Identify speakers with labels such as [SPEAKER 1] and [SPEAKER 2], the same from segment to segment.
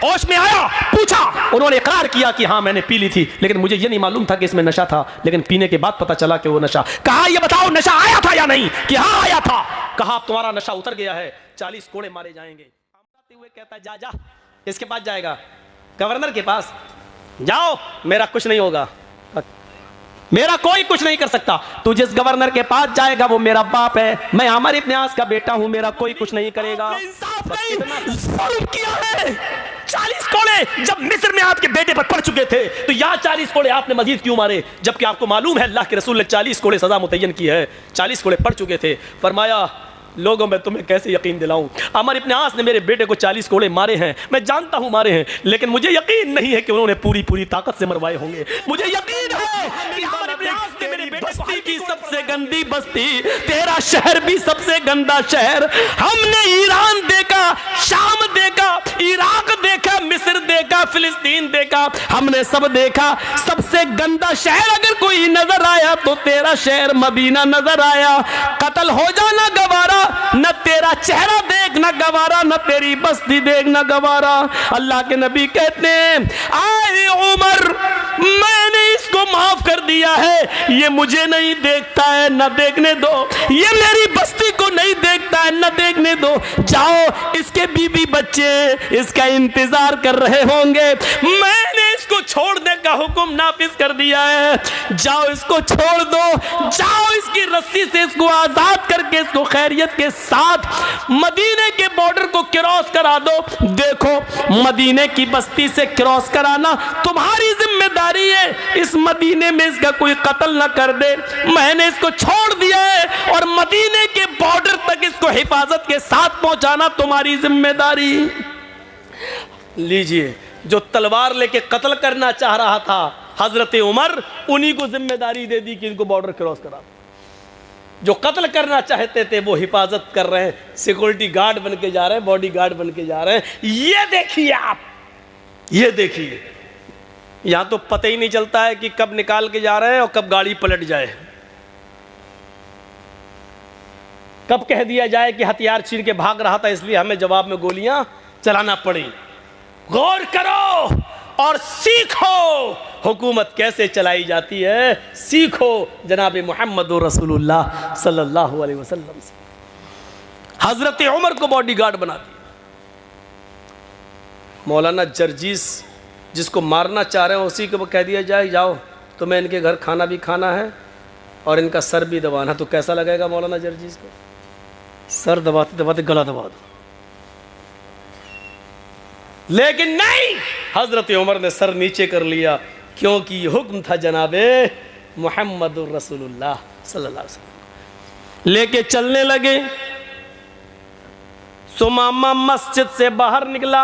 [SPEAKER 1] होश में आया, पूछा, उन्होंने इकरार किया कि हाँ मैंने पी ली थी, लेकिन मुझे ये नहीं मालूम था कि इसमें नशा था, लेकिन पीने के बाद पता चला कि वो नशा। कहा ये बताओ नशा आया था या नहीं? कि हाँ आया था। कहा अब तुम्हारा नशा उतर गया है, 40 कोड़े मारे जाएंगे। हुए कहता है जा जा, इसके पास जाएगा, गवर्नर के पास जाओ, मेरा कुछ नहीं होगा, मेरा कोई कुछ नहीं कर सकता। तू जिस गवर्नर के पास जाएगा वो मेरा बाप है, मैं अमर इब्न आस का बेटा हूं, मेरा कोई कुछ नहीं करेगा। जुल्म किया है। 40 कोड़े जब मिस्र में आपके बेटे पर पड़ चुके थे, तो यहाँ 40 कोड़े आपने मजीद क्यों मारे? जबकि आपको मालूम है अल्लाह के रसूल ने 40 कोड़े सजा मुतय्यन की है। 40 कोड़े पड़ चुके थे। फरमाया लोगों मैं तुम्हें कैसे यकीन दिलाऊं, अमर इब्न आस ने मेरे बेटे को 40 कोड़े मारे हैं, मैं जानता हूं मारे हैं, लेकिन मुझे यकीन नहीं है कि उन्होंने पूरी ताकत से मरवाए होंगे। मुझे यकीन है कि अमर इब्न आस ने मेरे बेटे बस्ती की सबसे गंदी बस्ती, तेरा शहर भी सबसे गंदा शहर। हमने ईरान देखा, शाम देखा, इराक देखा, मिस्र देखा, फिलिस्तीन देखा, हमने सब देखा। सबसे गंदा शहर अगर कोई नजर आया तो तेरा शहर मदीना नजर आया। कत्ल हो जाना गवारा, न तेरा चेहरा देखना गवारा, न तेरी बस्ती देखना गवारा। अल्लाह के नबी कहते हैं आए उमर, मैंने इसको माफ कर दिया है, ये मुझे नहीं देखता है, न देखने दो, ये मेरी बस्ती को नहीं देखता है, न देखने दो। जाओ, इसके बीवी बच्चे इसका इंतजार कर रहे होंगे, मैंने इसको छोड़ने का हुक्म नाफिज कर दिया है। जाओ इसको छोड़ दो, जाओ इसकी रस्सी से इसको आजाद करके इसको खैरियत के साथ मदीने के बॉर्डर को क्रॉस करा दो। देखो मदीने की बस्ती से क्रॉस कराना तुम्हारी जिम्मेदारी है, इस मदीने में इसका कोई कत्ल ना कर दे। मैंने इसको छोड़ दिया है और मदीने के बॉर्डर तक इसको हिफाजत के साथ पहुंचाना तुम्हारी जिम्मेदारी। लीजिए, जो तलवार लेके कत्ल करना चाह रहा था हजरत उमर, उन्हीं को जिम्मेदारी दे दी कि इनको बॉर्डर क्रॉस करा। जो कत्ल करना चाहते थे वो हिफाजत कर रहे हैं, सिक्योरिटी गार्ड बन के जा रहे हैं, बॉडी गार्ड बन के जा रहे हैं। ये देखिए आप, ये देखिए, यहां तो पता ही नहीं चलता है कि कब निकाल के जा रहे हैं और कब गाड़ी पलट जाए, कब कह दिया जाए कि हथियार छीन के भाग रहा था इसलिए हमें जवाब में गोलियां चलाना पड़ी। गौर करो और सीखो हुकूमत कैसे चलाई जाती है, सीखो जनाब मोहम्मद रसूलुल्लाह सल्लल्लाहु अलैहि वसल्लम से। हजरत उमर को बॉडीगार्ड बना दिया। मौलाना जर्जीस जिसको मारना चाह रहे हैं उसी को कह दिया जाए जाओ तुम्हें इनके घर खाना भी खाना है और इनका सर भी दबाना। तो कैसा लगेगा मौलाना जर्जीस को? सर दबाते दबाते गला दबा दो। लेकिन नहीं, हजरत उमर ने सर नीचे कर लिया, क्योंकि हुक्म था जनाबे मोहम्मद रसूलुल्लाह सल्लल्लाहु अलैहि वसल्लम। लेके चलने लगे। सुमामा मस्जिद से बाहर निकला,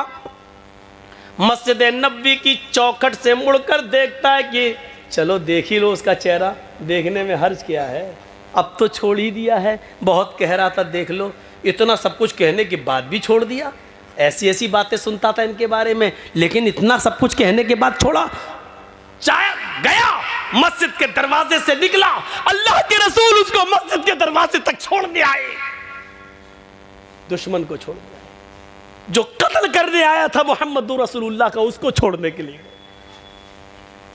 [SPEAKER 1] मस्जिद नबवी की चौखट से मुड़कर देखता है कि चलो देख ही लो उसका चेहरा, देखने में हर्ज क्या है, अब तो छोड़ ही दिया है। बहुत कह रहा था देख लो, इतना सब कुछ कहने के बाद भी छोड़ दिया। ऐसी ऐसी बातें सुनता था इनके बारे में, लेकिन इतना सब कुछ कहने के बाद छोड़ा। चाहे गया मस्जिद के दरवाजे से निकला, अल्लाह के रसूल उसको मस्जिद के दरवाजे तक छोड़ दिया है। दुश्मन को छोड़ दिया, जो कत्ल करने आया था मोहम्मद रसूलुल्लाह का, उसको छोड़ने के लिए।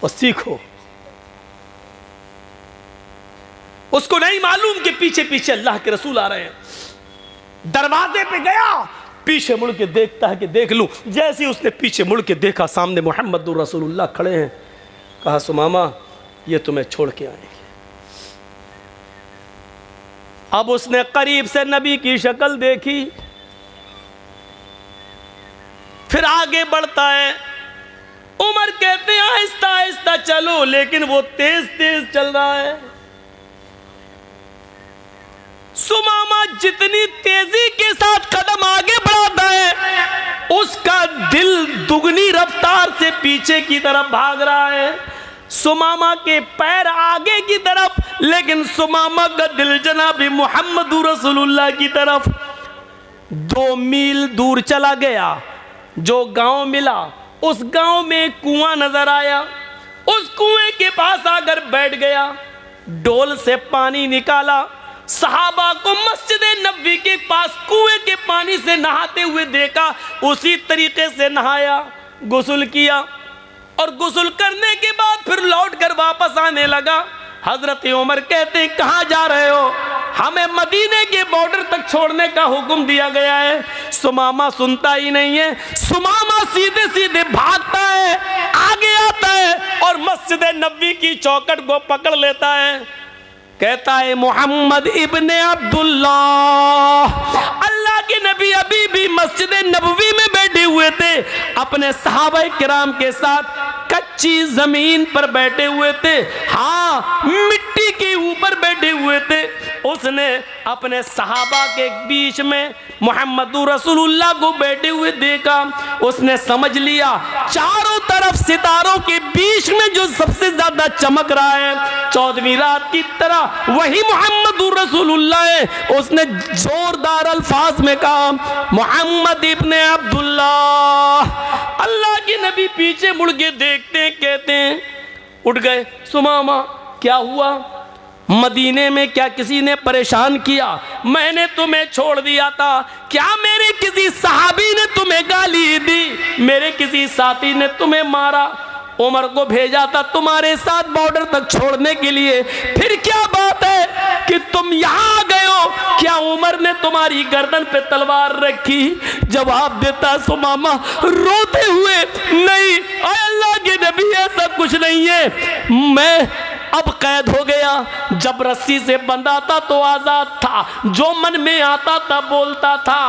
[SPEAKER 1] और सीखो, उसको नहीं मालूम कि पीछे पीछे अल्लाह के रसूल आ रहे हैं। दरवाजे पे गया, पीछे मुड़ के देखता है कि देख लूं। जैसे उसने पीछे मुड़ के देखा, सामने मोहम्मद रसूलुल्लाह खड़े हैं। कहा सुमामा ये तुम्हें छोड़ के आएंगे। अब उसने करीब से नबी की शक्ल देखी, फिर आगे बढ़ता है। उमर कहते हैं आहिस्ता आहिस्ता चलो, लेकिन वो तेज तेज चल रहा है। सुमामा जितनी तेजी के साथ कदम आगे बढ़ाता है, उसका दिल दुगनी रफ्तार से पीछे की तरफ भाग रहा है। सुमामा के पैर आगे की तरफ, लेकिन सुमामा का दिल जनाब मोहम्मद रसूलुल्लाह की तरफ। 2 मील दूर चला गया, जो गांव मिला, उस गांव में एक कुआं नजर आया। उस कुएं के पास आकर बैठ गया, डोल से पानी निकाला, सहाबा को मस्जिद नबवी के पास कुएं के पानी से नहाते हुए देखा, उसी तरीके से नहाया, गुस्ल किया और गुस्ल करने के बाद फिर लौट कर वापस आने लगा। हजरत उमर कहते हैं कहाँ जा रहे हो? हमें मदीने के बॉर्डर तक छोड़ने का हुक्म दिया गया है। सुमामा सुनता ही नहीं है, सुमामा सीधे सीधे भागता है, आगे आता है और मस्जिद नबवी की चौखट को पकड़ लेता है। कहता है मोहम्मद इब्ने अब्दुल्लाह, अल्लाह के नबी अभी भी मस्जिद नबवी में बैठे हुए थे, अपने सहाबा किराम के साथ कच्ची जमीन पर बैठे हुए थे, हाँ मिट्टी के ऊपर बैठे हुए थे। उसने अपने सहाबा के बीच में मोहम्मद रसूलुल्लाह को बैठे हुए देखा, उसने समझ लिया चारों तरफ सितारों के बीच में जो सबसे ज्यादा चमक रहा है 14वीं रात की तरह, वही मोहम्मद रसूलुल्लाह है। उसने जोरदार अल्फाज में कहा मोहम्मद इब्ने अब्दुल्लाह। अल्लाह के नबी पीछे मुड़ के देखते हैं, कहते हैं उठ गए, सुमामा क्या हुआ? मदीने में क्या किसी ने परेशान किया? मैंने तुम्हें छोड़ दिया था, क्या मेरे किसी सहाबी ने तुम्हें गाली दी? मेरे किसी साथी ने तुम्हें मारा? उमर को भेजा था तुम्हारे साथ बॉर्डर तक छोड़ने के लिए, फिर क्या बात है कि तुम यहाँ आ गए हो? क्या उमर ने तुम्हारी गर्दन पे तलवार रखी? जवाब देता सुमामा रोते हुए, नहीं अल्लाह के नबी ऐसा कुछ नहीं है, मैं अब कैद हो गया। जब रस्सी से बंधा था तो आजाद था, जो मन में आता था बोलता था,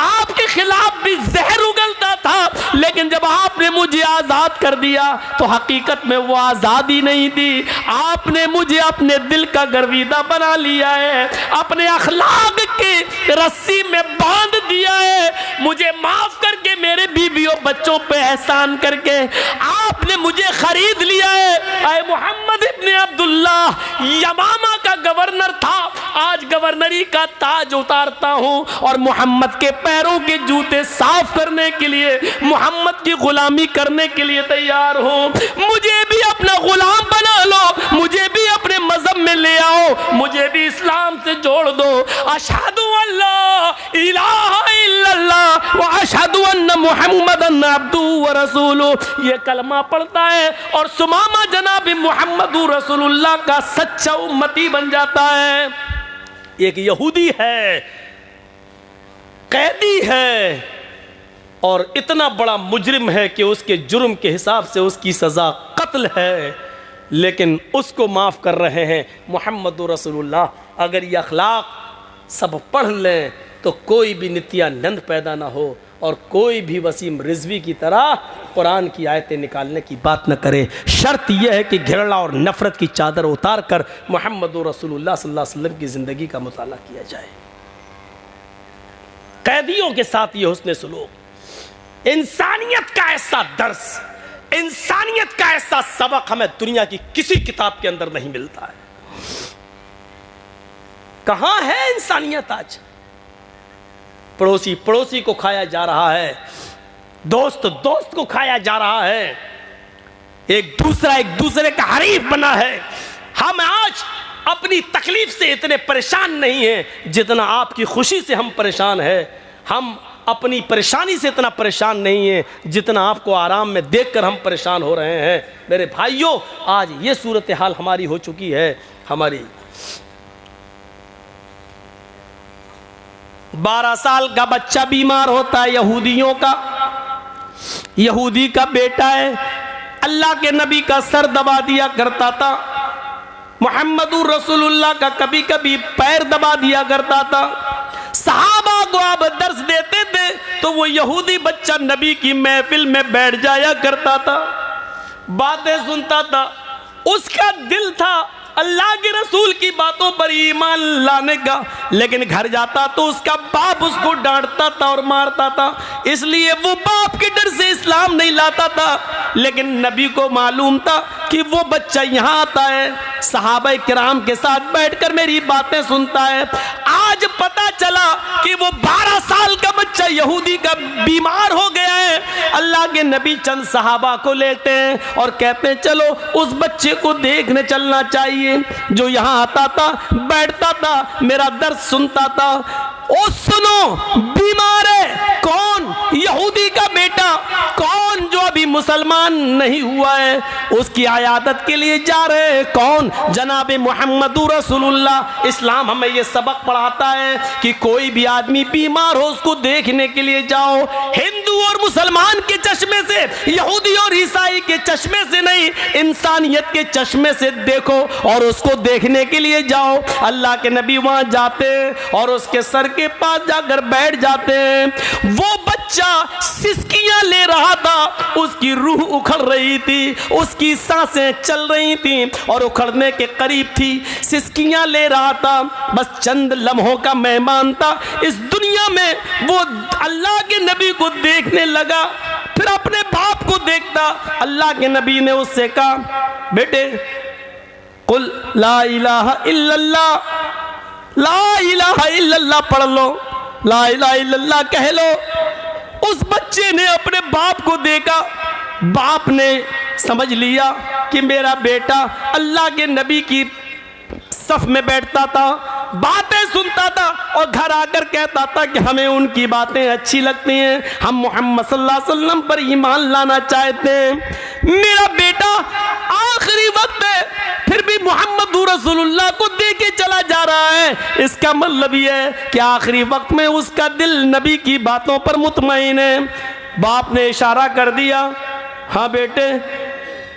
[SPEAKER 1] आपके खिलाफ भी जहर उगलता था, लेकिन जब आपने मुझे आजाद कर दिया तो हकीकत में वो आजादी नहीं थी, आपने मुझे अपने दिल का गर्विदा बना लिया है, अपने अखलाक के रस्सी में बांध दिया है। मुझे माफ करके मेरे बीवियों बच्चों पे एहसान करके आपने मुझे खरीद लिया है। ऐ मोहम्मद इब्ने अब्दुल्लाह, यमामा का गवर्नर था, आज गवर्नरी का ताज उतारता हूं और मोहम्मद के पैरों के जूते साफ करने के लिए, मोहम्मद की गुलामी करने के लिए तैयार हूं। मुझे भी अपना गुलाम बना लो, मुझे भी अपने मजहब में ले आओ, मुझे भी इस्लाम से जोड़ दो। अशहदु अल्ला इलाहा इल्लल्लाह व अशहदु अन्ना मुहम्मदन अब्दुहु व रसूलुहु, ये कलमा पढ़ता है और सुमामा जनाब मोहम्मद रसूलुल्लाह का सच्चा उम्मती बन जाता है। एक यहूदी है, कैदी है और इतना बड़ा मुजरिम है कि उसके जुर्म के हिसाब से उसकी सजा कत्ल है, लेकिन उसको माफ कर रहे हैं मोहम्मद रसूलुल्लाह। अगर ये अखलाक सब पढ़ लें तो कोई भी नित्यानंद पैदा ना हो और कोई भी वसीम रिजवी की तरह कुरान की आयतें निकालने की बात न करे। शर्त यह है कि घृणा और नफरत की चादर उतार कर मोहम्मद रसूलुल्लाह सल्लल्लाहु अलैहि वसल्लम की ज़िंदगी का मुताला किया जाए। कैदियों के साथ ये हुस्न सलूक, इंसानियत का ऐसा दर्स, इंसानियत का ऐसा सबक हमें दुनिया की किसी किताब के अंदर नहीं मिलता है। कहां है इंसानियत आज? पड़ोसी पड़ोसी को खाया जा रहा है, दोस्त दोस्त को खाया जा रहा है, एक दूसरा एक दूसरे का हरीफ बना है। हम आज अपनी तकलीफ से इतने परेशान नहीं हैं जितना आपकी खुशी से हम परेशान हैं। हम अपनी परेशानी से इतना परेशान नहीं है जितना आपको आराम में देखकर हम परेशान हो रहे हैं। मेरे भाइयों, आज ये सूरत हाल हमारी हो चुकी है। हमारी 12 साल का बच्चा बीमार होता है, यहूदी का बेटा है, अल्लाह के नबी का सर दबा दिया करता था, मोहम्मदुर रसूलुल्लाह का कभी कभी पैर दबा दिया करता था। सहाबा को आप दर्स देते थे तो वो यहूदी बच्चा नबी की महफिल में बैठ जाया करता था, बातें सुनता था, उसका दिल था अल्लाह के रसूल की बातों पर ईमान लाने का, लेकिन घर जाता तो उसका बाप उसको डांटता था और मारता था, इसलिए वो बाप के डर से इस्लाम नहीं लाता था। लेकिन नबी को मालूम था कि वो बच्चा यहाँ आता है, सहाबा किराम के साथ बैठकर मेरी बातें सुनता है। आज पता चला कि वो 12 साल का बच्चा यहूदी का बीमार हो गया है, अल्लाह के नबी चंद सहाबा को लेते हैं और कहते हैं चलो उस बच्चे को देखने चलना चाहिए। जो यहाँ आता था, बैठता था, मेरा दर्द सुनता था। ओ सुनो, बीमार है कौन? यहूदी का बेटा। कौन? जो अभी मुसलमान नहीं हुआ है, उसकी आयादत के लिए जा रहे हैं। कौन? जनाब मुहम्मदुर रसूलुल्लाह। इस्लाम हमें यह सबक पढ़ाता है कि कोई भी आदमी बीमार हो उसको देखने के लिए जाओ। हिंदू और मुसलमान के चश्मे से, यहूदी और ईसाई के चश्मे से नहीं, इंसानियत के चश्मे से देखो और उसको देखने के लिए जाओ। अल्लाह के नबी वहां जाते हैं और उसके सर के पास जाकर बैठ जाते हैं। वो बच्चा सिसकियां ले रहा था, उसकी रूह उखड़ रही थी, उसकी सांसें चल रही थी और उखड़ने के करीब थी, सिसकियां ले रहा था। बस चंद लम्हों का मेहमान था इस दुनिया में। वो अल्लाह के नबी को देखने लगा, फिर अपने बाप को देखता। अल्लाह के नबी ने उससे कहा, बेटे कुल ला इलाहा इल्लल्लाह, ला इलाहा इल्लल्लाह पढ़ लो, ला इलाहा इल्लल्लाह कह लो। उस बच्चे ने अपने बाप को देखा, बाप ने समझ लिया कि मेरा बेटा अल्लाह के नबी की सफ में बैठता था, बातें सुनता था और घर आकर कहता था कि हमें उनकी बातें अच्छी लगती हैं, हम मोहम्मद सल्लल्लाहु अलैहि वसल्लम पर ईमान लाना चाहते हैं। मेरा बेटा आखिरी वक्त है, फिर भी मोहम्मद रसूलुल्लाह को देके चला जा रहा है। इसका मतलब यह है कि आखिरी वक्त में उसका दिल नबी की बातों पर मुतमईन है। बाप ने इशारा कर दिया, हाँ बेटे,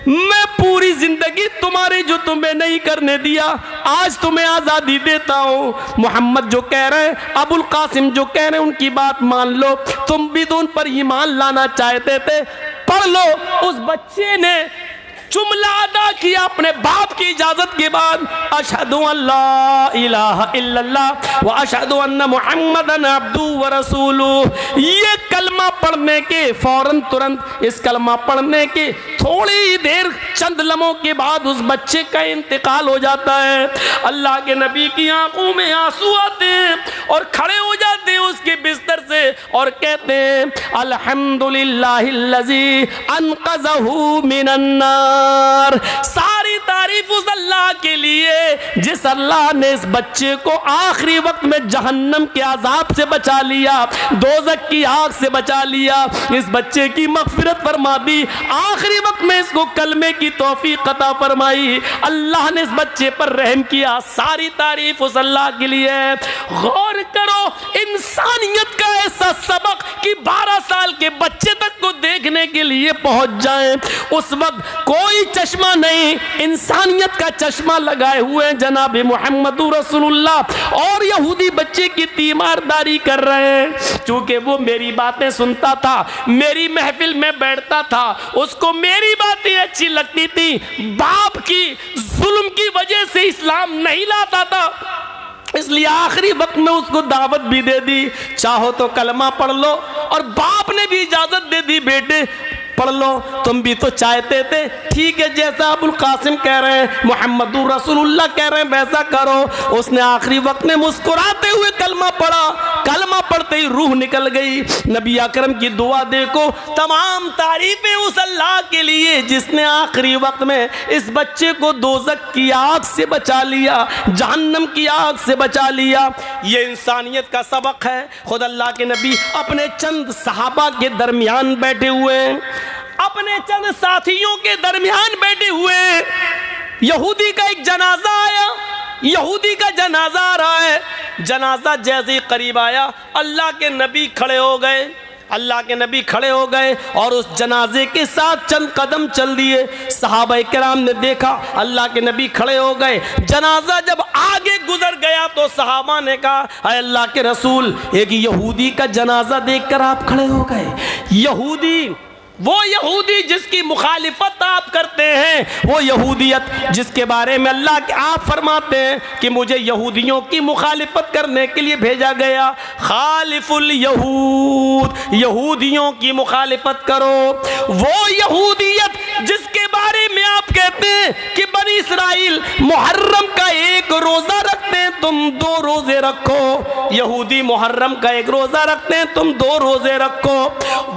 [SPEAKER 1] मैं पूरी जिंदगी तुम्हारी जो तुम्हें नहीं करने दिया, आज तुम्हें आजादी देता हूं। मोहम्मद जो कह रहे हैं, अबुल कासिम जो कह रहे हैं, उनकी बात मान लो। तुम भी तो उन पर ईमान लाना चाहते थे, पढ़ लो। उस बच्चे ने जुमला अदा किया अपने बाप की इजाजत के बाद, अशहदु अल्ला इलाहा इल्लल्लाह व अशहदु अन्ना मुहम्मदन अब्दुहु व रसूलुहु। ये कलमा पढ़ने के फौरन तुरंत, इस कलमा पढ़ने के थोड़ी ही देर, चंद लम्हों के बाद उस बच्चे का इंतकाल हो जाता है। अल्लाह के नबी की आंखों में आंसू आते हैं और खड़े हो जाते हैं उसके बिस्तर से और कहते हैं, अल्हम्दुलिल्लाहिल्लज़ी अनक़ज़हु मिनन्नार। सारी तारीफ उस अल्लाह के लिए जिस अल्लाह ने इस बच्चे को आखिरी वक्त में जहन्नम के अजाब से बचा लिया, दोज़ख की आग से बचा लिया। इस बच्चे की मग़फ़िरत फरमा दी, आखिरी वक्त में इसको कलमे की तौफीक अता फरमाई। अल्लाह ने इस बच्चे पर रहम किया। सारी तारीफ उस अल्लाह के लिए। गौर करो, इंसानियत का ऐसा सबक कि 12 साल के बच्चे तक को देखने के लिए पहुंच जाए। उस वक्त कोई चश्मा नहीं, इंसानियत का चश्मा लगाए हुए जनाब मुहम्मदुर रसूलुल्लाह और यहूदी बच्चे की तीमारदारी कर रहे हैं। चूंकि वो मेरी बातें सुनता था, मेरी महफिल में बैठता था, उसको मेरी बातें अच्छी लगती थी, बाप की जुल्म की वजह से इस्लाम नहीं लाता था, इसलिए आखिरी वक्त में उसको दावत भी दे दी, चाहो तो कलमा पढ़ लो। और बाप ने भी इजाजत दे दी, बेटे पढ़ लो, तुम भी तो चाहते थे, ठीक है, जैसा अबुल कासिम कह रहे हैं, मोहम्मदुर रसूलुल्लाह कह रहे हैं, वैसा करो। उसने आखिरी वक्त में मुस्कुराते हुए कलमा पढ़ा। कलमा पढ़ते ही रूह निकल गई। नबी अकरम की दुआ देखो, तमाम तारीफें उस अल्लाह के लिए जिसने आखिरी वक्त में इस बच्चे को दोज़ख की आग से बचा लिया, जहन्नम की आग से बचा लिया। ये इंसानियत का सबक है। खुद अल्लाह के नबी अपने चंद सहाबा के दरमियान बैठे हुए हैं, अपने चंद साथियों के दरमियान बैठे हुए। यहूदी का एक जनाजा आया, यहूदी का जनाजा आ रहा है। जनाजा जैसे ही करीब आया, अल्लाह के नबी खड़े हो गए। अल्लाह के नबी खड़े हो गए और उस जनाजे के साथ चंद कदम चल दिए। सहाबाए किराम ने देखा, अल्लाह के नबी खड़े हो गए। जनाजा जब आगे गुजर गया तो सहाबा ने कहा, अरे अल्लाह के रसूल, एक यहूदी का जनाजा देखकर आप खड़े हो गए। यहूदी, वो यहूदी जिसकी मुखालिफत आप करते हैं, वो यहूदियत जिसके बारे में अल्लाह के आप फरमाते हैं कि मुझे यहूदियों की मुखालिफत करने के लिए भेजा गया। खालिफुल यहूद, यहूदियों की मुखालिफत करो। वो यहूदियत जिसके बारे में आप कहते हैं कि बनी इस्राइल मुहर्रम का एक रोजा रखते हैं, तुम तुम 2 रोजे रखो। यहूदी मुहर्रम का 1 रोजा रखते हैं, तुम 2 रोजे रखो।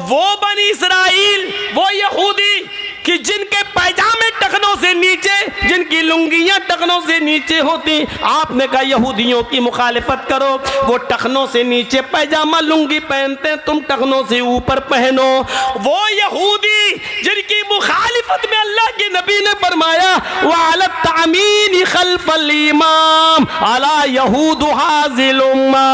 [SPEAKER 1] वो बनी इसराइल, वो यहूदी कि जिनके पैजामे टखनों से नीचे, जिनकी लुंगियां टखनों से नीचे होती, आपने कहा यहूदियों की मुखालिफत करो। वो टखनों से नीचे पैजामा लुंगी पहनते हैं, तुम टखनों से ऊपर पहनो। वो यहूदी जिनकी मुखालिफत में अल्लाह के नबी ने फरमाया वाला तामीन खल्फल इमाम अला यहूद हाजिल उम्मा,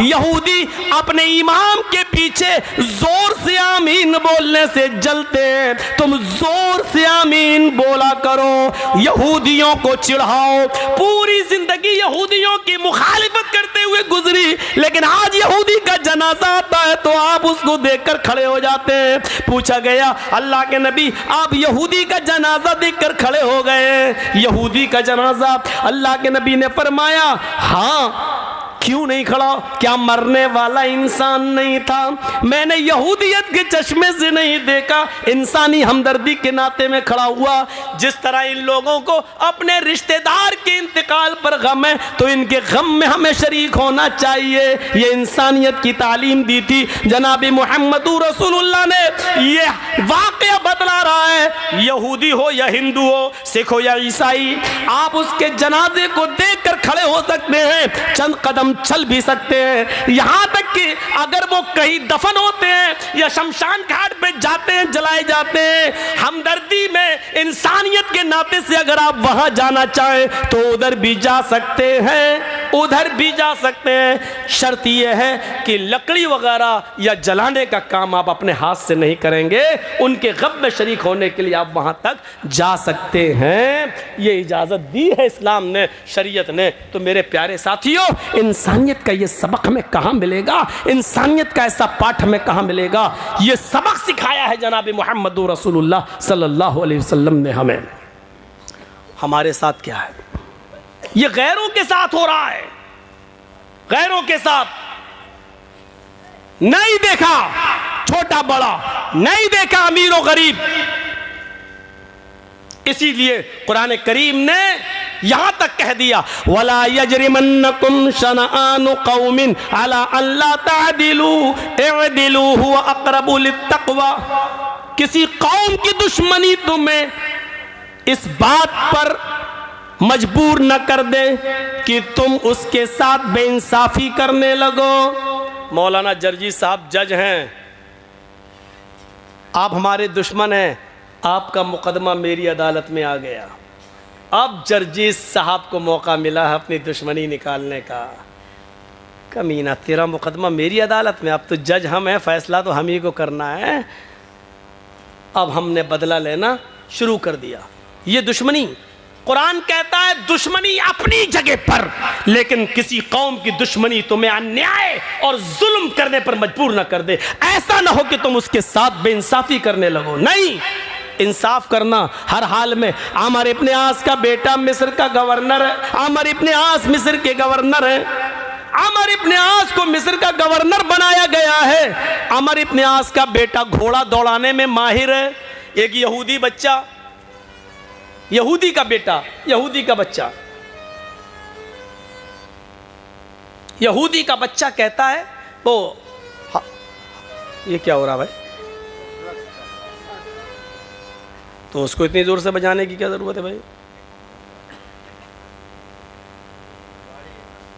[SPEAKER 1] यहूदी अपने इमाम के पीछे जोर से आमीन बोलने से जलते हैं, तुम जोर से आमीन बोला करो। यहूदियों को चिढ़ाओ। पूरी जिंदगी यहूदियों की मुखालिफत करते हुए गुजरी, लेकिन आज यहूदी का जनाजा आता है तो आप उसको देखकर खड़े हो जाते हैं। पूछा गया अल्लाह के नबी आप यहूदी का जनाजा देखकर खड़े हो गए? यहूदी का जनाजा, अल्लाह के नबी ने फरमाया हाँ, क्यों नहीं खड़ा? क्या मरने वाला इंसान नहीं था? मैंने यहूदियत के चश्मे से नहीं देखा, इंसानी हमदर्दी के नाते में खड़ा हुआ। जिस तरह इन लोगों को अपने रिश्तेदार के इंतकाल पर गम है तो इनके गम में हमें शरीक होना चाहिए। ये इंसानियत की तालीम दी थी जनाब मुहम्मद रसूलुल्लाह ने। ये वाक़या बतला रहा है, यहूदी हो या हिंदू हो, सिख हो या ईसाई, आप उसके जनाजे को देखकर खड़े हो सकते हैं, चंद कदम चल भी सकते हैं। यहां तक कि अगर वो कहीं दफन होते हैं या शमशान घाट पे जाते हैं, जलाए जाते हैं, हमदर्दी में इंसानियत के नाते से अगर आप वहां जाना चाहें तो उधर भी जा सकते हैं, उधर भी जा सकते हैं। शर्त यह है कि लकड़ी वगैरह या जलाने का काम आप अपने हाथ से नहीं करेंगे, उनके गम में शरीक होने के लिए आप वहां तक जा सकते हैं। ये इजाजत दी है इस्लाम ने, शरीयत ने। तो मेरे प्यारे साथियों, इंसानियत का ये सबक हमें कहाँ मिलेगा? इंसानियत का ऐसा पाठ हमें कहाँ मिलेगा? ये सबक सिखाया है जनाब मुहम्मद रसूलुल्लाह सल्लल्लाहु अलैहि वसल्लम ने हमें। हमारे साथ क्या है? ये गैरों के साथ हो रहा है, गैरों के साथ। नहीं देखा छोटा बड़ा, नहीं देखा अमीर और गरीब। इसीलिए कुरान करीम ने यहां तक कह दिया वला यजरिमन्नकुम शनआनु कौमिन अला अल्ला तादिलू इअदिलू हुवा अक़रबु लित्तक़वा। किसी कौम की दुश्मनी तुम्हें इस बात पर मजबूर न कर दे कि तुम उसके साथ बेइंसाफी करने लगो। मौलाना जर्जी साहब जज हैं, आप हमारे दुश्मन हैं, आपका मुकदमा मेरी अदालत में आ गया। अब जर्जी साहब को मौका मिला है अपनी दुश्मनी निकालने का। कमीना, तेरा मुकदमा मेरी अदालत में, अब तो जज हम हैं, फैसला तो हम ही को करना है। अब हमने बदला लेना शुरू कर दिया। ये दुश्मनी, कुरान कहता है दुश्मनी अपनी जगह पर, लेकिन किसी कौम की दुश्मनी तुम्हें अन्याय और जुल्म करने पर मजबूर न कर दे। ऐसा ना हो कि तुम उसके साथ बेइंसाफी करने लगो। नहीं, इंसाफ करना हर हाल में। आमर इब्ने आस का बेटा मिस्र का गवर्नर है, आमर इब्ने आस मिस्र के गवर्नर है। आमर इब्ने आस को मिस्र का गवर्नर बनाया गया है। आमर इब्ने आस का बेटा घोड़ा दौड़ाने में माहिर है। एक यहूदी बच्चा, यहूदी का बेटा, यहूदी का बच्चा, यहूदी का बच्चा कहता है वो ये क्या हो रहा भाई? तो उसको इतनी जोर से बजाने की क्या जरूरत है भाई?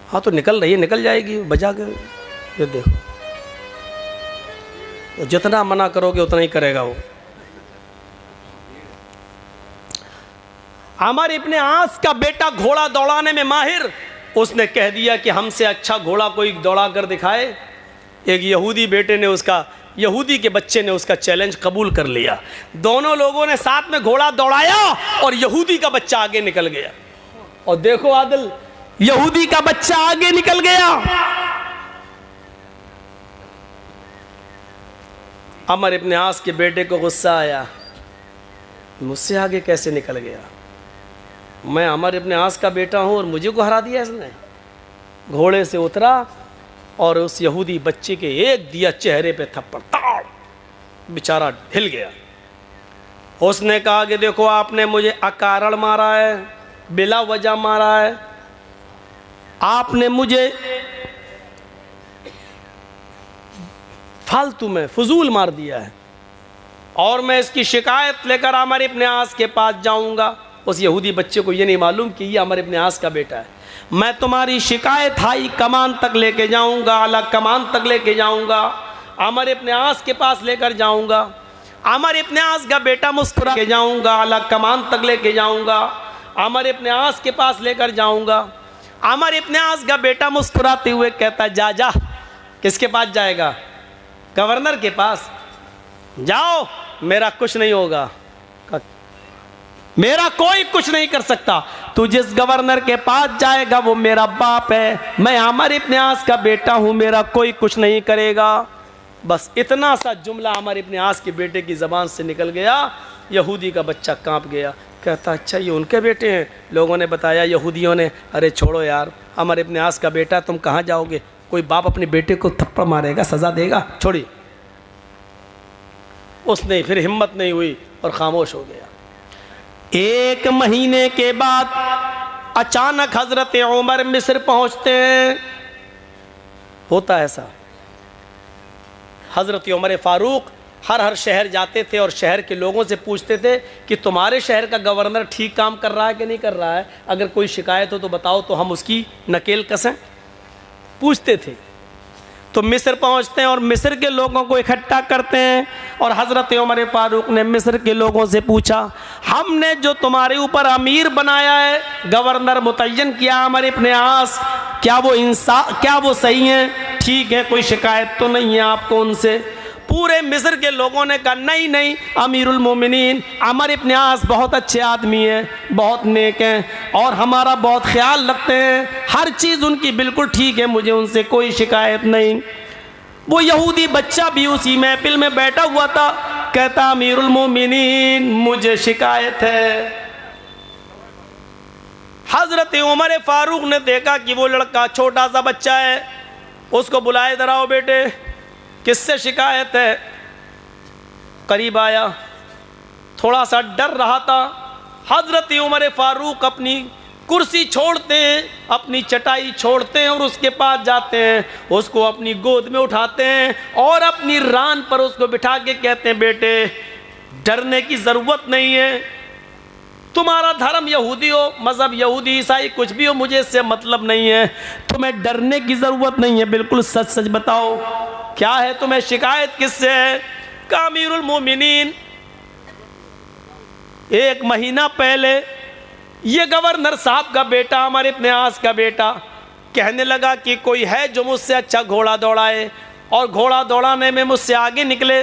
[SPEAKER 1] हाँ तो निकल रही है, निकल जाएगी, बजा के। ये देखो, तो जितना मना करोगे उतना ही करेगा वो। आमर इब्ने आस का बेटा घोड़ा दौड़ाने में माहिर, उसने कह दिया कि हमसे अच्छा घोड़ा कोई दौड़ा कर दिखाए। एक यहूदी बेटे ने उसका, यहूदी के बच्चे ने उसका चैलेंज कबूल कर लिया। दोनों लोगों ने साथ में घोड़ा दौड़ाया और यहूदी का बच्चा आगे निकल गया। और देखो आदिल, यहूदी का बच्चा आगे निकल गया। आमर इब्ने आस के बेटे को गुस्सा आया, मुझसे आगे कैसे निकल गया? मैं आमर इब्ने आस का बेटा हूं और मुझे को हरा दिया इसने। घोड़े से उतरा और उस यहूदी बच्चे के एक दिया चेहरे पे थप्पड़, ताड़, बेचारा हिल गया। उसने कहा कि देखो आपने मुझे अकारण मारा है, बिला वजह मारा है, आपने मुझे फालतू में फजूल मार दिया है और मैं इसकी शिकायत लेकर अमर इब्न आस के पास जाऊंगा। उस यहूदी बच्चे को ये नहीं मालूम कि ये अमर इब्न आस का बेटा है। मैं तुम्हारी शिकायत हाई कमान तक लेके जाऊंगा, आला कमान तक लेके जाऊंगा, अमर इब्न आस के पास लेकर जाऊंगा। अमर इब्न आस का बेटा मुस्कुरा के जाऊंगा, आला कमान तक लेके जाऊंगा, अमर इब्न आस के पास लेकर जाऊंगा। अमर इब्न आस का बेटा मुस्कुराते हुए कहता, जा जा। किसके पास जाएगा? गवर्नर के पास। जाओ, मेरा कुछ नहीं होगा, मेरा कोई कुछ नहीं कर सकता। तू जिस गवर्नर के पास जाएगा वो मेरा बाप है, मैं अमर इब्न आस का बेटा हूं, मेरा कोई कुछ नहीं करेगा। बस इतना सा जुमला अमर इब्न आस के बेटे की ज़बान से निकल गया। यहूदी का बच्चा कांप गया, कहता अच्छा ये उनके बेटे हैं। लोगों ने बताया, यहूदियों ने, अरे छोड़ो यार, अमर इब्न आस का बेटा, तुम कहाँ जाओगे? कोई बाप अपने बेटे को थप्पड़ मारेगा, सज़ा देगा? छोड़िए। उसने फिर हिम्मत नहीं हुई और खामोश हो गया। 1 महीने के बाद अचानक हजरत उमर मिस्र पहुंचते हैं। होता ऐसा, हजरत उमर फारूक हर शहर जाते थे और शहर के लोगों से पूछते थे कि तुम्हारे शहर का गवर्नर ठीक काम कर रहा है कि नहीं कर रहा है, अगर कोई शिकायत हो तो बताओ तो हम उसकी नकेल कसें। पूछते थे। तो मिस्र पहुंचते हैं और मिस्र के लोगों को इकट्ठा करते हैं और हज़रत उमर फारूक ने मिस्र के लोगों से पूछा, हमने जो तुम्हारे ऊपर अमीर बनाया है, गवर्नर मुतय्यन किया अमर इब्न आस, क्या वो सही है? ठीक है, कोई शिकायत तो नहीं है आपको उनसे? पूरे मिस्र के लोगों ने कहा नहीं नहीं, अमीरुल मोमिनीन अमर इब्न आस बहुत अच्छे आदमी हैं, बहुत नेक हैं और हमारा बहुत ख्याल रखते हैं, हर चीज़ उनकी बिल्कुल ठीक है, मुझे उनसे कोई शिकायत नहीं। वो यहूदी बच्चा भी उसी महफिल में बैठा हुआ था, कहता अमीरुल मोमिनीन मुझे शिकायत है। हज़रत उमर फारूक ने देखा कि वो लड़का छोटा सा बच्चा है, उसको बुलाए, इधर आओ बेटे, किससे शिकायत है? करीब आया, थोड़ा सा डर रहा था। हज़रत उमर फारूक अपनी कुर्सी छोड़ते हैं, अपनी चटाई छोड़ते हैं और उसके पास जाते हैं, उसको अपनी गोद में उठाते हैं और अपनी रान पर उसको बिठा के कहते हैं, बेटे डरने की ज़रूरत नहीं है, तुम्हारा धर्म यहूदी हो, मज़हब यहूदी ईसाई कुछ भी हो, मुझे इससे मतलब नहीं है, तुम्हें डरने की ज़रूरत नहीं है, बिल्कुल सच सच बताओ क्या है, तुम्हें शिकायत किससे है? का अमीरुल मोमिनीन 1 महीना पहले ये गवर्नर साहब का बेटा, अमर इब्न आस का बेटा, कहने लगा कि कोई है जो मुझसे अच्छा घोड़ा दौड़ाए, और घोड़ा दौड़ाने में मुझसे आगे निकले।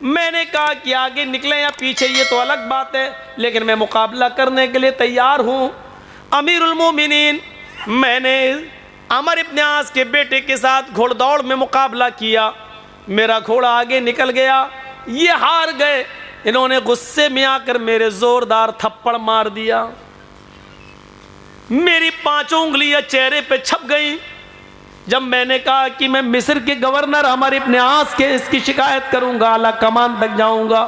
[SPEAKER 1] मैंने कहा कि आगे निकले या पीछे ये तो अलग बात है, लेकिन मैं मुकाबला करने के लिए तैयार हूँ। अमीरुल मोमिनीन, मैंने अमर इब्न आस के बेटे के साथ घोड़दौड़ में मुकाबला किया, मेरा घोड़ा आगे निकल गया, ये हार गए। इन्होंने गुस्से में आकर मेरे ज़ोरदार थप्पड़ मार दिया, मेरी 5 उंगलियां चेहरे पे छप गई। जब मैंने कहा कि मैं मिस्र के गवर्नर अमर इब्न आस के इसकी शिकायत करूंगा, आला कमान तक जाऊंगा,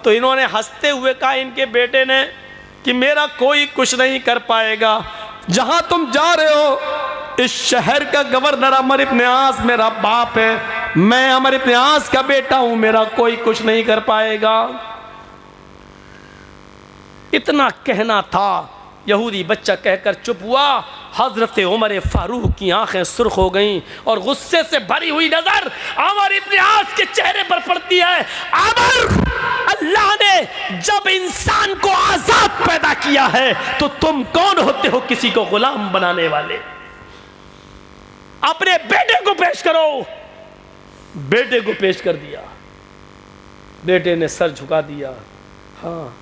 [SPEAKER 1] तो इन्होंने हंसते हुए कहा इनके बेटे ने कि मेरा कोई कुछ नहीं कर पाएगा, जहां तुम जा रहे हो इस शहर का गवर्नर अमर इब्न आस मेरा बाप है, मैं अमर इब्न आस का बेटा हूं, मेरा कोई कुछ नहीं कर पाएगा। इतना कहना था, यहूदी बच्चा कहकर चुप हुआ। हजरत उमर फारूक की आंखें सुर्ख हो गईं और गुस्से से भरी हुई नजर अमर इब्न आस के चेहरे पर पड़ती है। अमर, अल्लाह ने जब इंसान को आजाद पैदा किया है तो तुम कौन होते हो किसी को गुलाम बनाने वाले? अपने बेटे को पेश करो। बेटे को पेश कर दिया, बेटे ने सर झुका दिया, हाँ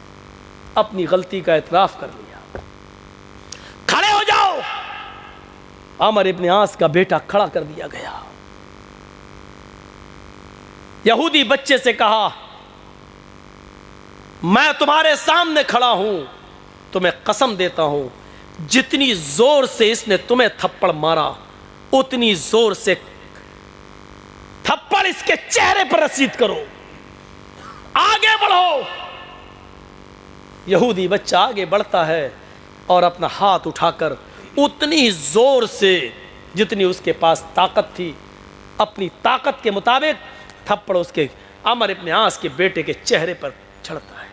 [SPEAKER 1] अपनी गलती का एतराफ कर लिया। खड़े हो जाओ। अमर इब्न आस का बेटा खड़ा कर दिया गया। यहूदी बच्चे से कहा, मैं तुम्हारे सामने खड़ा हूं, तुम्हें कसम देता हूं, जितनी जोर से इसने तुम्हें थप्पड़ मारा उतनी जोर से थप्पड़ इसके चेहरे पर रसीद करो, आगे बढ़ो। यहूदी बच्चा आगे बढ़ता है और अपना हाथ उठाकर उतनी जोर से जितनी उसके पास ताकत थी, अपनी ताकत के मुताबिक थप्पड़ उसके अमर इब्न आस के बेटे के चेहरे पर चढ़ता है।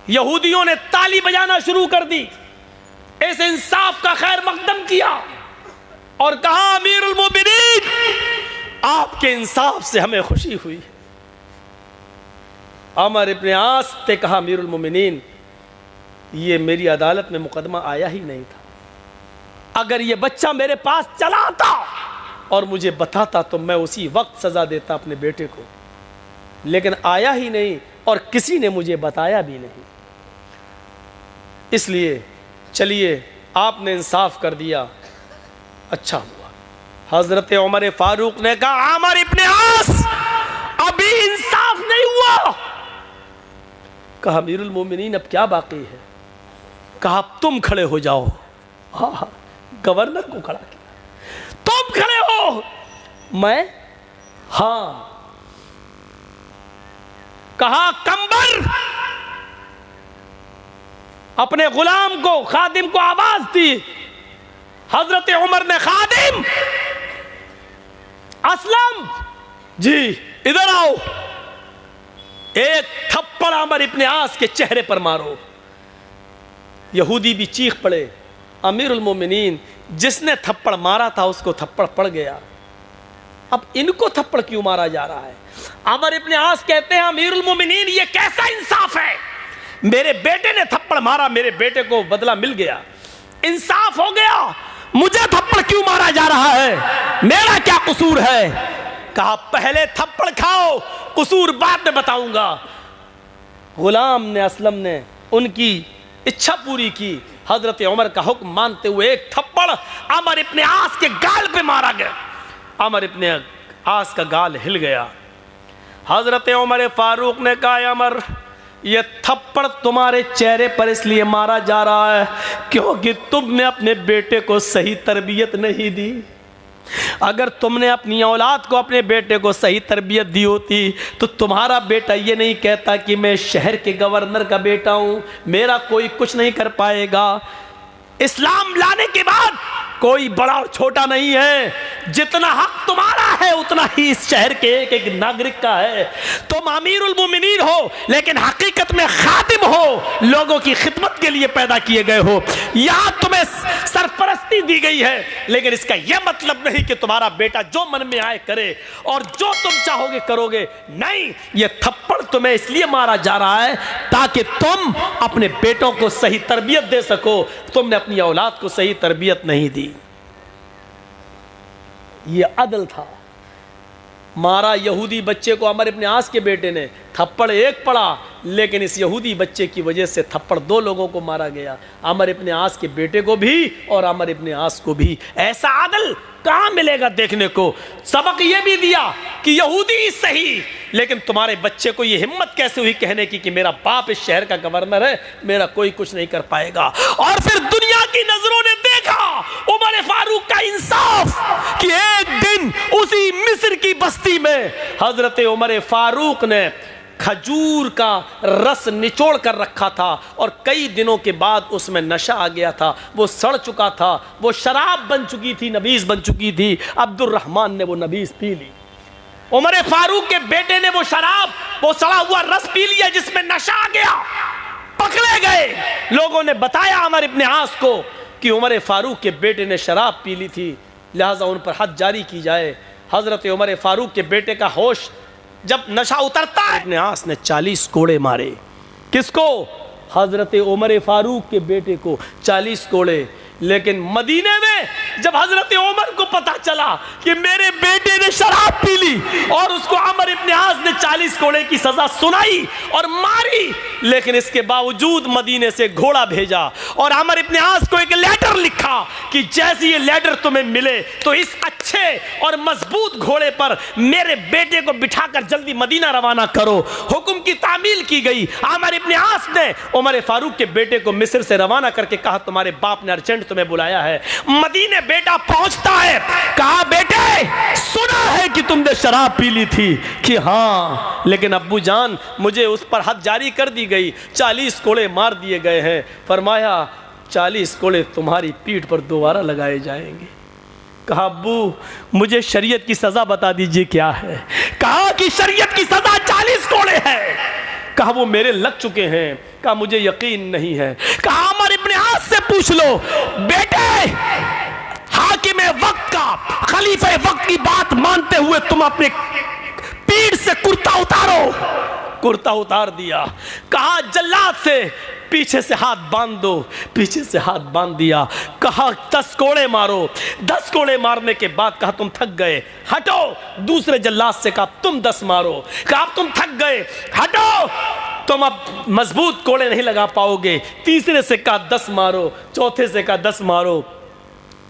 [SPEAKER 1] यहूदियों ने ताली बजाना शुरू कर दी, इस इंसाफ का खैर मकदम किया और कहा अमीरुल मोमिनीन, आपके इंसाफ से हमें खुशी हुई। अमर इब्न आस ने कहा अमीरुल मोमिनीन, ये मेरी अदालत में मुकदमा आया ही नहीं था। अगर ये बच्चा मेरे पास चला आता और मुझे बताता तो मैं उसी वक्त सजा देता अपने बेटे को, लेकिन आया ही नहीं और किसी ने मुझे बताया भी नहीं। इसलिए चलिए आपने इंसाफ कर दिया, अच्छा हुआ। हजरत उमर फारूक ने कहा अमर इब्न आस, अभी इंसाफ नहीं हुआ। कहा अमीरुल मोमिनीन, अब क्या बाकी है? कहा तुम खड़े हो जाओ। हाँ, गवर्नर को खड़ा किया, तुम खड़े हो। मैं? हाँ। कहा कंबर, अपने गुलाम को, खादिम को आवाज दी। हजरत उमर ने, खादिम असलम जी इधर आओ, एक थप्पड़ अमर इब्न आस के चेहरे पर मारो। यहूदी भी चीख पड़े। अमीरुल मोमिनीन, जिसने थप्पड़ मारा था उसको थप्पड़ पड़ गया, अब इनको थप्पड़ क्यों मारा जा रहा है? अमर इब्न आस कहते हैं अमीरुल मोमिनीन, ये कैसा इंसाफ है? मेरे बेटे ने थप्पड़ मारा, मेरे बेटे को बदला मिल गया, इंसाफ हो गया, मुझे थप्पड़ क्यों मारा जा रहा है? मेरा क्या कसूर है? कहा पहले थप्पड़ खाओ, कसूर बाद में बताऊंगा। गुलाम ने, असलम ने उनकी इच्छा पूरी की। हजरत उमर का हुक्म मानते हुए एक थप्पड़ अमर इब्न आस के गाल पे मारा गया। अमर इब्न आस का गाल हिल गया। हजरत उमर फारूक ने कहा अमर, ये थप्पड़ तुम्हारे चेहरे पर इसलिए मारा जा रहा है क्योंकि तुमने अपने बेटे को सही तरबियत नहीं दी। अगर तुमने अपनी औलाद को, अपने बेटे को सही तरबियत दी होती तो तुम्हारा बेटा ये नहीं कहता कि मैं शहर के गवर्नर का बेटा हूं, मेरा कोई कुछ नहीं कर पाएगा। इस्लाम लाने के बाद कोई बड़ा और छोटा नहीं है, जितना हक तुम्हारा है उतना ही इस शहर के एक एक नागरिक का है। तुम अमीरुल मोमिनीन हो लेकिन हकीकत में खादिम हो, लोगों की खिदमत के लिए पैदा किए गए हो। यहां तुम्हें सरपरस्ती दी गई है, लेकिन इसका यह मतलब नहीं कि तुम्हारा बेटा जो मन में आए करे और जो तुम चाहोगे करोगे। नहीं, यह थप्पड़ तुम्हें इसलिए मारा जा रहा है ताकि तुम अपने बेटों को सही तरबियत दे सको। तुमने अपनी औलाद को सही तरबियत नहीं दी। यह अदल था। मारा यहूदी बच्चे को अमर इब्न आस के बेटे ने, थप्पड़ एक पड़ा, लेकिन इस यहूदी बच्चे की वजह से थप्पड़ दो लोगों को मारा गया, अमर इब्न आस के बेटे को भी और अमर इब्न आस को भी। ऐसा अदल कहां मिलेगा देखने को? सबक यह भी दिया कि यहूदी सही, लेकिन तुम्हारे बच्चे को यह हिम्मत कैसे हुई कहने की कि मेरा बाप इस शहर का गवर्नर है, मेरा कोई कुछ नहीं कर पाएगा। और फिर दुनिया की नजरों ने देखा उमर फारूक का इंसाफ कि एक दिन उसी मिस्र की बस्ती में हजरत उमर फारूक ने खजूर का रस निचोड़ कर रखा था और कई दिनों के बाद उसमें नशा आ गया था, वो सड़ चुका था, वो शराब बन चुकी थी, नबीज बन चुकी थी। अब्दुर्रहमान ने वो नबीज पी ली। उमर फारूक के बेटे ने वो शराब, वो सड़ा हुआ रस पी लिया जिसमें नशा आ गया। पकड़े गए। लोगों ने बताया अमर इब्न आस को कि उमर फारूक के बेटे ने शराब पी ली थी, लिहाजा उन पर हद जारी की जाए। हजरत उमर फारूक के बेटे का होश जब नशा उतरता है, इब्न आस ने 40 कोड़े मारे। किसको? हजरत उमर फारूक के बेटे को 40 कोड़े। लेकिन मदीने में जब हजरत उमर को पता चला कि मेरे बेटे ने शराब पी ली और उसको अमर इब्न आस ने 40 कोड़े की सजा सुनाई और मारी, लेकिन इसके बावजूद मदीने से घोड़ा भेजा और अमर इब्न आस को एक लेटर लिखा कि जैसे ये लेटर तुम्हें मिले तो इस अच्छे और मजबूत घोड़े पर मेरे बेटे को बिठाकर जल्दी मदीना रवाना करो। हुक्म की तामील की गई। अमर इब्न आस ने उमर फारूक के बेटे को मिस्र से रवाना करके कहा तुम्हारे बाप ने अर्जेंट तुम्हें बुलाया है। मदीने बेटा पहुंचता है, कहा बेटे सुना है कि तुमने शराब पी ली थी। कि हाँ, लेकिन अब्बू जान मुझे उस पर हद जारी कर दी गई, 40 कोड़े मार दिए गए हैं। फरमाया 40 कोड़े तुम्हारी पीठ पर दोबारा लगाए जाएंगे। कहा अब्बू मुझे शरीयत की सज़ा बता दीजिए क्या है। कहा कि शरीयत की सज़ा 40 कोड़े है। कहा वो मेरे लग चुके हैं। कहा मुझे यकीन नहीं है। कहा अमर इब्न आस से पूछ लो। बेटे हाकिम वक्त का, खलीफे वक्त की बात मानते हुए तुम अपने पीठ से कुर्ता उतारो। कुर्ता उतार दिया। कहा जल्लाद से पीछे से हाथ बांध दो। पीछे से हाथ बांध दिया। कहा 10 कोड़े मारो। 10 कोड़े मारने के बाद कहा तुम थक गए, हटो। दूसरे जल्लाद से कहा तुम 10 मारो। कहा तुम थक गए, हटो, तुम अब मजबूत कोड़े नहीं लगा पाओगे। तीसरे से कहा 10 मारो। चौथे से कहा 10 मारो।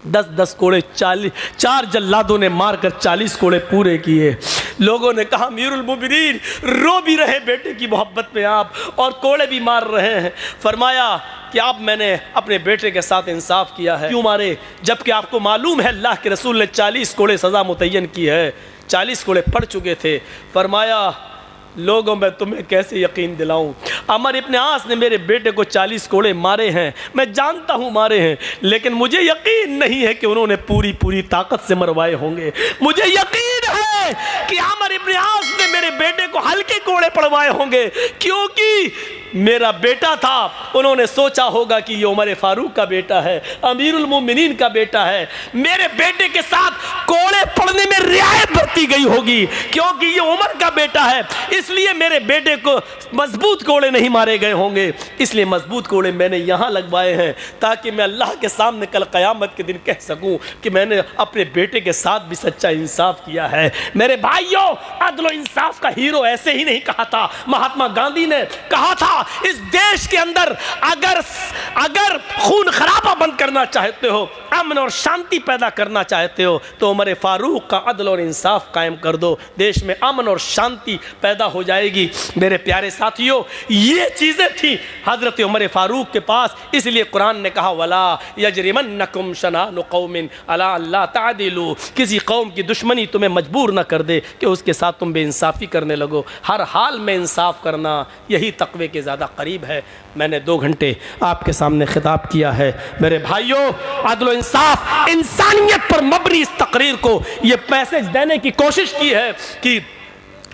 [SPEAKER 1] 10-10 कोड़े 4 जल्लादों ने मारकर 40 कोड़े पूरे किए। लोगों ने कहा अमीरुल मोमिनीन रो भी रहे बेटे की मोहब्बत में आप, और कोड़े भी मार रहे हैं। फरमाया कि आप मैंने अपने बेटे के साथ इंसाफ किया है। क्यों मारे? जबकि आपको मालूम है अल्लाह के रसूल ने 40 कोड़े सज़ा मुतय्यन की है। 40 कोड़े पड़ चुके थे। फरमाया लोगों मैं तुम्हें कैसे यकीन दिलाऊं, अमर इब्न आस ने मेरे बेटे को 40 कोड़े मारे हैं, मैं जानता हूं मारे हैं, लेकिन मुझे यकीन नहीं है कि उन्होंने पूरी ताकत से मरवाए होंगे। मुझे यकीन है कि अमर इब्न आस ने मेरे बेटे को हल्के कोड़े पड़वाए होंगे, क्योंकि मेरा बेटा था। उन्होंने सोचा होगा कि ये उमर फारूक का बेटा है, अमीरुल मोमिनीन का बेटा है, मेरे बेटे के साथ कोड़े पड़ने में रियायत बरती गई होगी, क्योंकि ये उमर का बेटा है, इसलिए मेरे बेटे को मजबूत कोड़े नहीं मारे गए होंगे। इसलिए मजबूत कोड़े मैंने यहाँ लगवाए हैं, ताकि मैं अल्लाह के सामने कल क़यामत के दिन कह सकूँ कि मैंने अपने बेटे के साथ भी सच्चा इंसाफ किया है। मेरे भाइयों, अदल और इंसाफ का हीरो ऐसे ही नहीं कहा था। महात्मा गांधी ने कहा था इस देश के अंदर अगर खून खराबा बंद करना चाहते हो, अमन और शांति पैदा करना चाहते हो, तो उमर फारूक का अदल और इंसाफ कायम कर दो, देश में अमन और शांति पैदा हो जाएगी। मेरे प्यारे साथियों, ये चीज़ें थी हज़रत उमर फारूक के पास। इसलिए कुरान ने कहा वला यजरिमन्नकुम शनानु कौमिन अला अल्ला तादिलू, किसी कौम की दुश्मनी तुम्हें मजबूर न कर दे कि उसके साथ तुम बेइंसाफ़ी करने लगो। हर हाल में इंसाफ करना यही तक़वे के ज़्यादा करीब है। मैंने 2 घंटे आपके सामने खिताब किया है। मेरे भाइयों, अदल और इंसाफ, इंसानियत पर मबनी इस तकरीर को ये मैसेज देने की कोशिश की है कि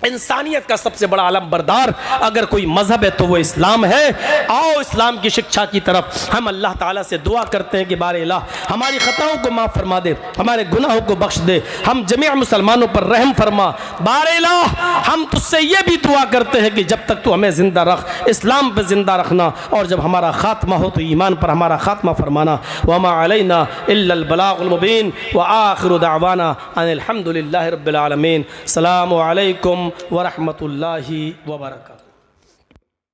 [SPEAKER 1] इंसानियत का सबसे बड़ा आलम बरदार अगर कोई मज़हब है तो वो इस्लाम है। आओ इस्लाम की शिक्षा की तरफ। हम अल्लाह ताला से दुआ करते हैं कि बारे इलाह हमारी ख़ताओं को माफ़ फरमा दे, हमारे गुनाहों को बख्श दे, हम जमीअ मुसलमानों पर रहम फरमा। बारे इलाह हम तुझसे ये भी दुआ करते हैं कि जब तक तू हमें ज़िंदा रख, इस्लाम पर ज़िंदा रखना, और जब हमारा ख़ात्मा हो तो ईमान पर हमारा ख़ात्मा फरमाना। वमा अलैना इल्लल बलागुल मुबीन व आखिरु दअवाना अनिल हम्दुलिल्लाहि रब्बिल आलमीन। अस्सलामु अलैकुम व रहमतुल्लाहि व बरकातहू।